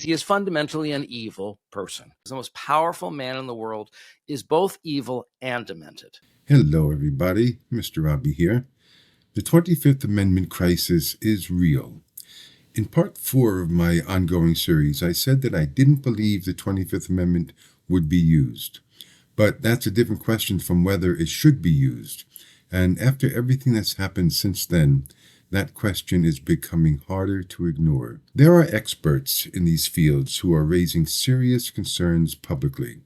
He is fundamentally an evil person. The most powerful man in the world is both evil and demented. Hello, everybody. Mr. Robbie here. The 25th Amendment crisis is real. In part 4 of my ongoing series, I said that I didn't believe the 25th Amendment would be used. But that's a different question from whether it should be used. And after everything that's happened since then, that question is becoming harder to ignore. There are experts in these fields who are raising serious concerns publicly.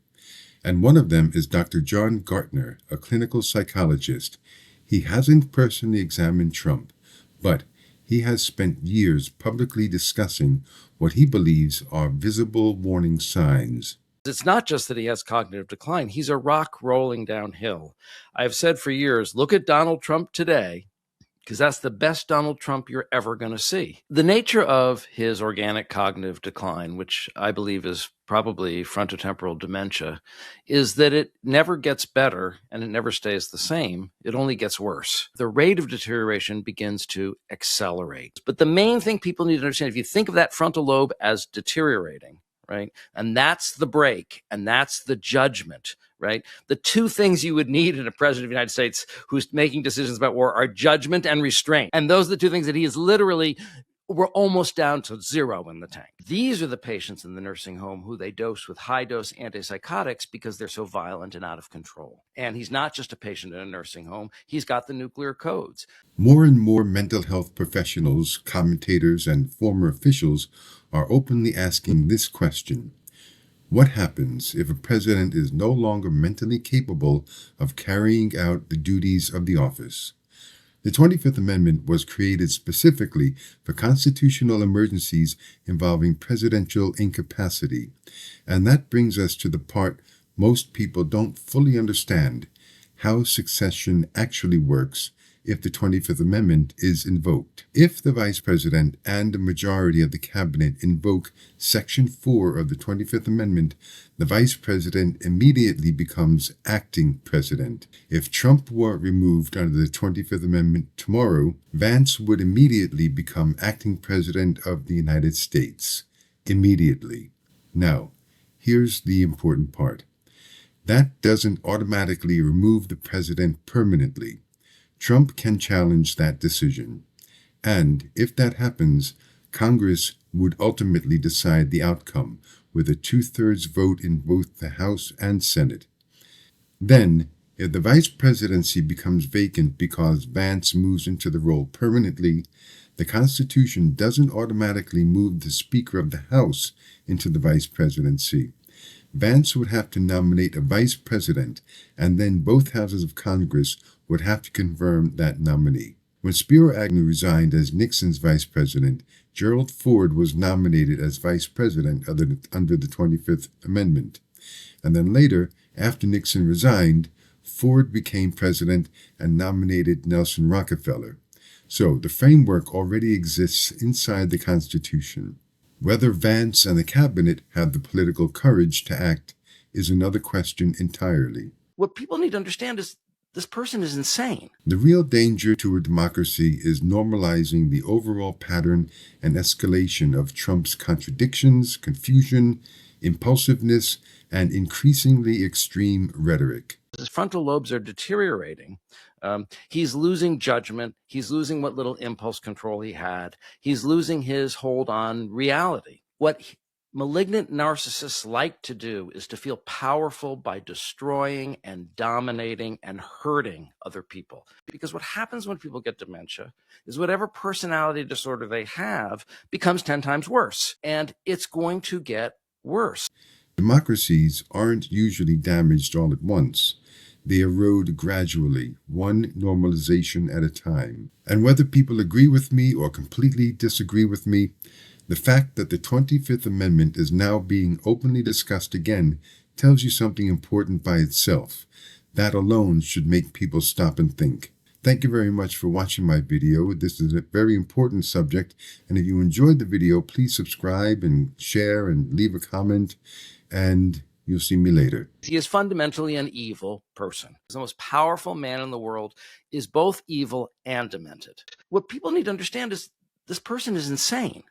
And one of them is Dr. John Gartner, a clinical psychologist. He hasn't personally examined Trump, but he has spent years publicly discussing what he believes are visible warning signs. It's not just that he has cognitive decline. He's a rock rolling downhill. I've said for years, look at Donald Trump today, because that's the best Donald Trump you're ever going to see. The nature of his organic cognitive decline, which I believe is probably frontotemporal dementia, is that it never gets better and it never stays the same. It only gets worse. The rate of deterioration begins to accelerate. But the main thing people need to understand, if you think of that frontal lobe as deteriorating, right? And that's the break, and that's the judgment, right? The two things you would need in a president of the United States who's making decisions about war are judgment and restraint. And those are the two things that he is literally, we're almost down to zero in the tank. These are the patients in the nursing home who they dose with high-dose antipsychotics because they're so violent and out of control. And he's not just a patient in a nursing home. He's got the nuclear codes. More and more mental health professionals, commentators, and former officials are openly asking this question. What happens if a president is no longer mentally capable of carrying out the duties of the office? The 25th Amendment was created specifically for constitutional emergencies involving presidential incapacity. And that brings us to the part most people don't fully understand, how succession actually works if the 25th Amendment is invoked. If the Vice President and a majority of the Cabinet invoke Section 4 of the 25th Amendment, the Vice President immediately becomes acting President. If Trump were removed under the 25th Amendment tomorrow, Vance would immediately become acting President of the United States. Immediately. Now, here's the important part. That doesn't automatically remove the president permanently. Trump can challenge that decision. And if that happens, Congress would ultimately decide the outcome with a 2/3 vote in both the House and Senate. Then, if the vice presidency becomes vacant because Vance moves into the role permanently, the Constitution doesn't automatically move the Speaker of the House into the vice presidency. Vance would have to nominate a vice president, and then both houses of Congress would have to confirm that nominee. When Spiro Agnew resigned as Nixon's vice president, Gerald Ford was nominated as vice president under the 25th Amendment. And then later, after Nixon resigned, Ford became president and nominated Nelson Rockefeller. So the framework already exists inside the Constitution. Whether Vance and the cabinet have the political courage to act is another question entirely. What people need to understand is this person is insane. The real danger to a democracy is normalizing the overall pattern and escalation of Trump's contradictions, confusion, impulsiveness, and increasingly extreme rhetoric. His frontal lobes are deteriorating. He's losing judgment. He's losing what little impulse control he had. He's losing his hold on reality. What malignant narcissists like to do is to feel powerful by destroying and dominating and hurting other people. Because what happens when people get dementia is whatever personality disorder they have becomes 10 times worse. And it's going to get worse. Democracies aren't usually damaged all at once. They erode gradually, one normalization at a time. And whether people agree with me or completely disagree with me, the fact that the 25th Amendment is now being openly discussed again tells you something important by itself. That alone should make people stop and think. Thank you very much for watching my video. This is a very important subject, and if you enjoyed the video, please subscribe and share and leave a comment, and you'll see me later. He is fundamentally an evil person. The most powerful man in the world is both evil and demented. What people need to understand is this person is insane.